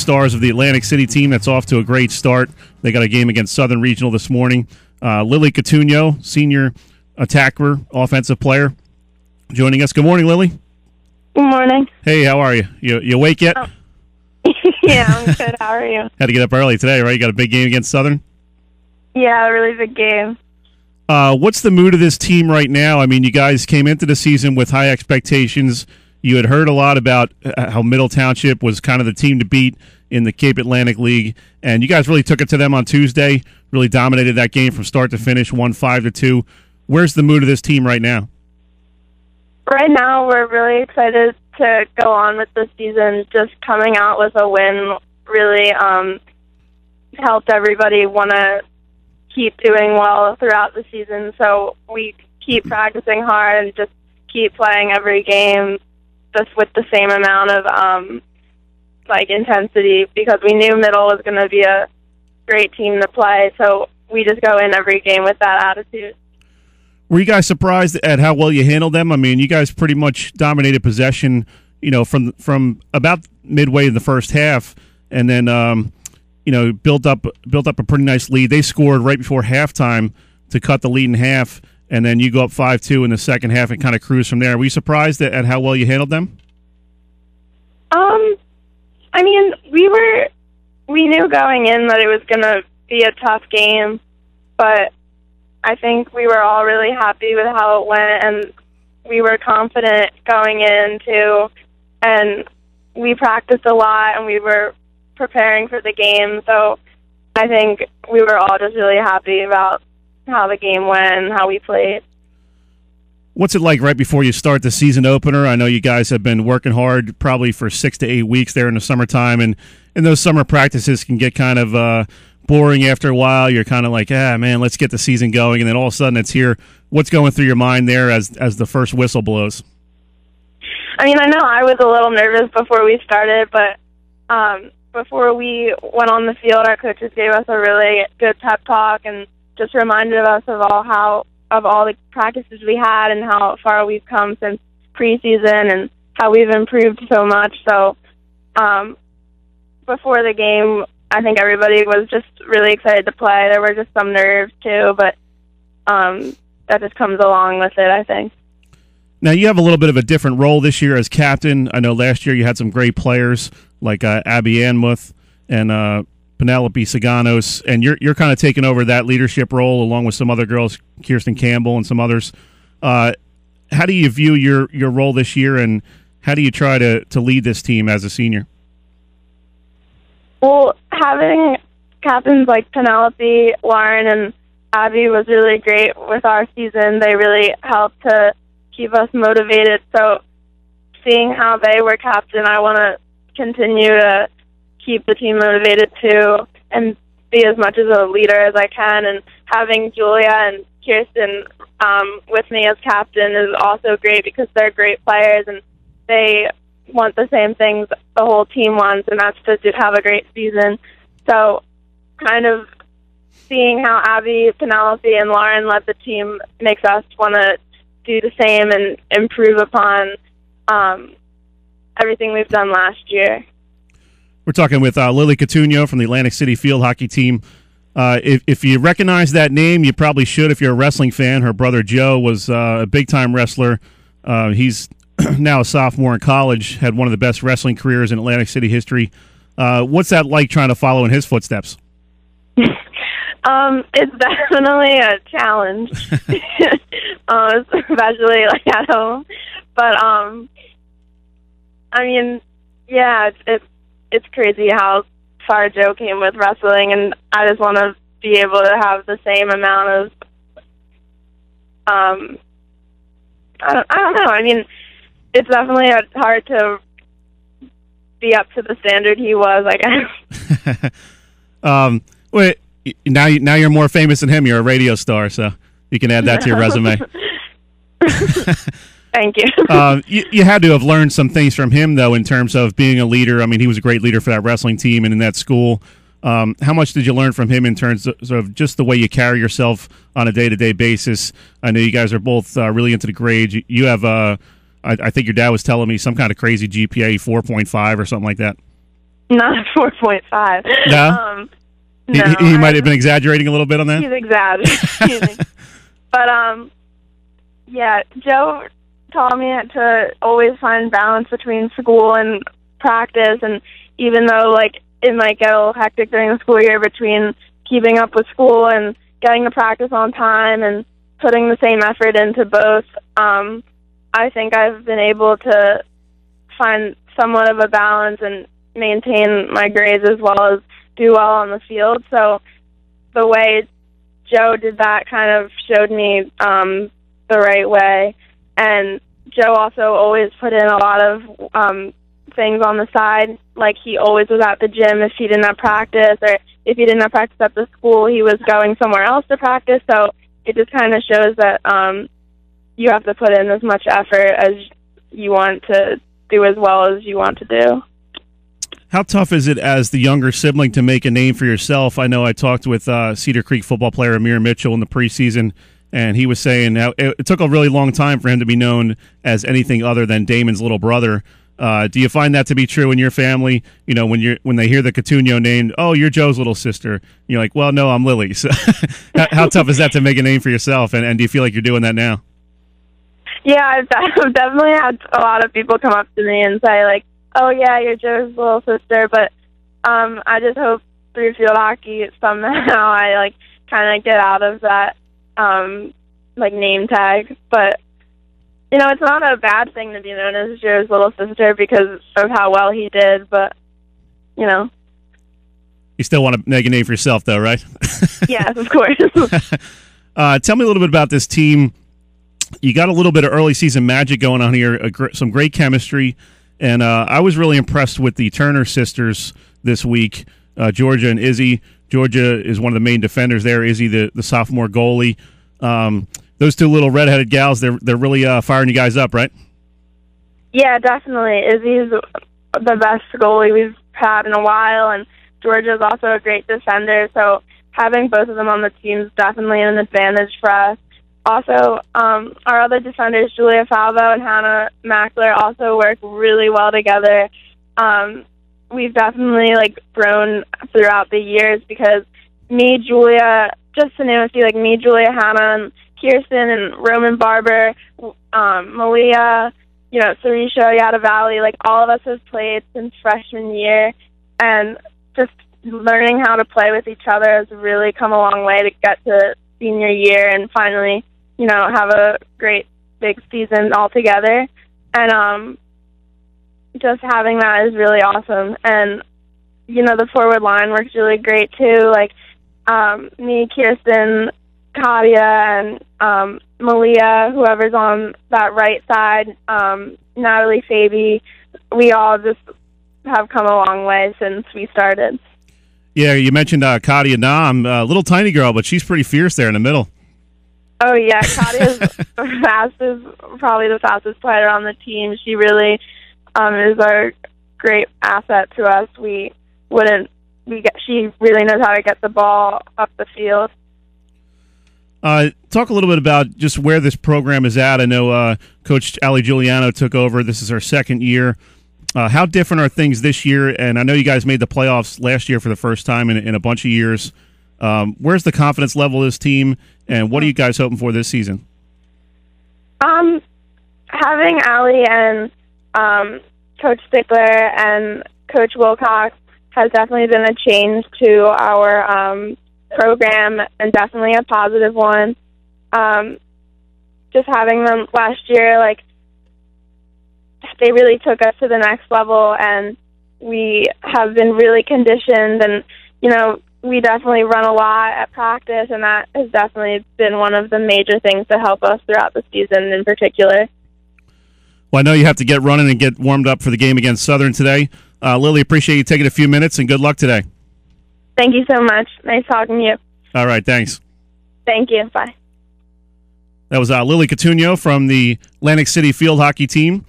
stars of the Atlantic City team that's off to a great start. They got a game against Southern Regional this morning. Lillie Cutugno, senior attacker, offensive player, joining us. Good morning, Lillie. Good morning. Hey, how are you? You awake yet? Oh. Yeah, I'm good. How are you? Had to get up early today, right? You got a big game against Southern? Yeah, a really big game. What's the mood of this team right now? I mean, you guys came into the season with high expectations. You had heard a lot about how Middle Township was kind of the team to beat in the Cape Atlantic League, and you guys really took it to them on Tuesday, really dominated that game from start to finish, won 5-2. Where's the mood of this team right now? Right now, we're really excited to go on with the season. Just coming out with a win really helped everybody want to keep doing well throughout the season. So we keep practicing hard and just keep playing every game just with the same amount of intensity, because we knew Middle was going to be a great team to play. So we just go in every game with that attitude. Were you guys surprised at how well you handled them? I mean, you guys pretty much dominated possession, from about midway in the first half, and then built up a pretty nice lead. They scored right before halftime to cut the lead in half, and then you go up 5-2 in the second half and kind of cruise from there. Were you surprised at how well you handled them? I mean, we knew going in that it was going to be a tough game, but I think we were all really happy with how it went, and we were confident going in, too. And we practiced a lot, and we were preparing for the game. So I think we were all just really happy about how the game went and how we played. What's it like right before you start the season opener? I know you guys have been working hard probably for 6 to 8 weeks there in the summertime, and those summer practices can get kind of boring after a while. You're kind of like, man, let's get the season going, and then all of a sudden it's here. What's going through your mind there as the first whistle blows? I mean, I know I was a little nervous before we started, but before we went on the field, our coaches gave us a really good pep talk and just reminded us of all the practices we had and how far we've come since preseason and how we've improved so much. So before the game, I think everybody was just really excited to play. There were just some nerves, too, but that just comes along with it, I think. Now, you have a little bit of a different role this year as captain. I know last year you had some great players like Abby Anmuth and Penelope Saganos, and you're kind of taking over that leadership role along with some other girls, Kirsten Campbell and some others. How do you view your role this year, and how do you try to lead this team as a senior? Well, having captains like Penelope, Lauren, and Abby was really great with our season. They really helped to keep us motivated. So seeing how they were captain, I want to continue to keep the team motivated too and be as much as a leader as I can. And having Julia and Kirsten with me as captain is also great because they're great players and they want the same things the whole team wants, and that's to have a great season. So kind of seeing how Abby, Penelope, and Lauren led the team makes us want to do the same and improve upon everything we've done last year. We're talking with Lillie Cutugno from the Atlantic City field hockey team. If you recognize that name, you probably should if you're a wrestling fan. Her brother Joe was a big-time wrestler. He's now a sophomore in college, had one of the best wrestling careers in Atlantic City history. What's that like trying to follow in his footsteps? It's definitely a challenge, especially like at home. But I mean, yeah, it's crazy how far Joe came with wrestling, and I just want to be able to have the same amount of I don't know. I mean, it's definitely hard to be up to the standard he was, I guess. Wait, now you're more famous than him. You're a radio star, so you can add that to your resume. Thank you. You had to have learned some things from him, though, in terms of being a leader. I mean, he was a great leader for that wrestling team and in that school. How much did you learn from him in terms of just the way you carry yourself on a day-to-day basis? I know you guys are both really into the grades. You have, I think your dad was telling me, some kind of crazy GPA, 4.5 or something like that. not 4.5. No? No, he might have been exaggerating a little bit on that? He's exaggerating. But, yeah, Joe taught me to always find balance between school and practice, and even though, like, it might get a little hectic during the school year between keeping up with school and getting to practice on time and putting the same effort into both, I think I've been able to find somewhat of a balance and maintain my grades as well as do well on the field. So the way Joe did that kind of showed me the right way. And Joe also always put in a lot of things on the side. Like, he always was at the gym if he didn't have practice, or if he didn't have practice at the school, he was going somewhere else to practice. So it just kind of shows that you have to put in as much effort as you want to do as well as you want to do. How tough is it as the younger sibling to make a name for yourself? I know I talked with Cedar Creek football player Amir Mitchell in the preseason, and he was saying how it took a really long time for him to be known as anything other than Damon's little brother. Do you find that to be true in your family? You know, when they hear the Cutugno name, oh, you're Joe's little sister. You're like, well, no, I'm Lillie. So how tough is that to make a name for yourself? And do you feel like you're doing that now? Yeah, I've definitely had a lot of people come up to me and say, like, oh, yeah, you're Joe's little sister. But I just hope through field hockey somehow I, like, kind of get out of that, like, name tag. But, you know, it's not a bad thing to be known as Joe's little sister because of how well he did. But, you know. You still want to make a name for yourself, though, right? Yes, of course. Tell me a little bit about this team. You got a little bit of early season magic going on here, some great chemistry, and I was really impressed with the Turner sisters this week, Georgia and Izzy. Georgia is one of the main defenders there. Izzy, the sophomore goalie. Those two little redheaded gals, they're really firing you guys up, right? Yeah, definitely. Izzy's the best goalie we've had in a while, and Georgia's also a great defender, so having both of them on the team is definitely an advantage for us. Also, our other defenders, Julia Falvo and Hannah Mackler, also work really well together. We've definitely, like, grown throughout the years because me, Julia, just to name a few, like me, Julia, Hannah, and Kirsten, and Roman Barber, Malia, you know, Sarisha, Yada Valley, like, all of us have played since freshman year, and just learning how to play with each other has really come a long way to get to senior year and finally, you know, have a great big season all together. And just having that is really awesome. And, you know, the forward line works really great too. Like, me, Kirsten, Katia, and Malia, whoever's on that right side, Natalie, Fabi, we all just have come a long way since we started. Yeah, you mentioned Katia Nam, a little tiny girl, but she's pretty fierce there in the middle. Oh, yeah, Katia's probably the fastest player on the team. She really is our great asset to us. She really knows how to get the ball up the field. Talk a little bit about just where this program is at. I know Coach Ali Giuliano took over. This is our second year. How different are things this year? And I know you guys made the playoffs last year for the first time in a bunch of years. Where's the confidence level of this team, and what are you guys hoping for this season? Having Ali and Coach Stickler and Coach Wilcox has definitely been a change to our program, and definitely a positive one. Just having them last year, like, they really took us to the next level, and we have been really conditioned, and, you know, we definitely run a lot at practice, and that has definitely been one of the major things to help us throughout the season in particular. Well, I know you have to get running and get warmed up for the game against Southern today. Lillie, appreciate you taking a few minutes, and good luck today. Thank you so much. Nice talking to you. All right, thanks. Thank you. Bye. That was Lillie Cutugno from the Atlantic City field hockey team.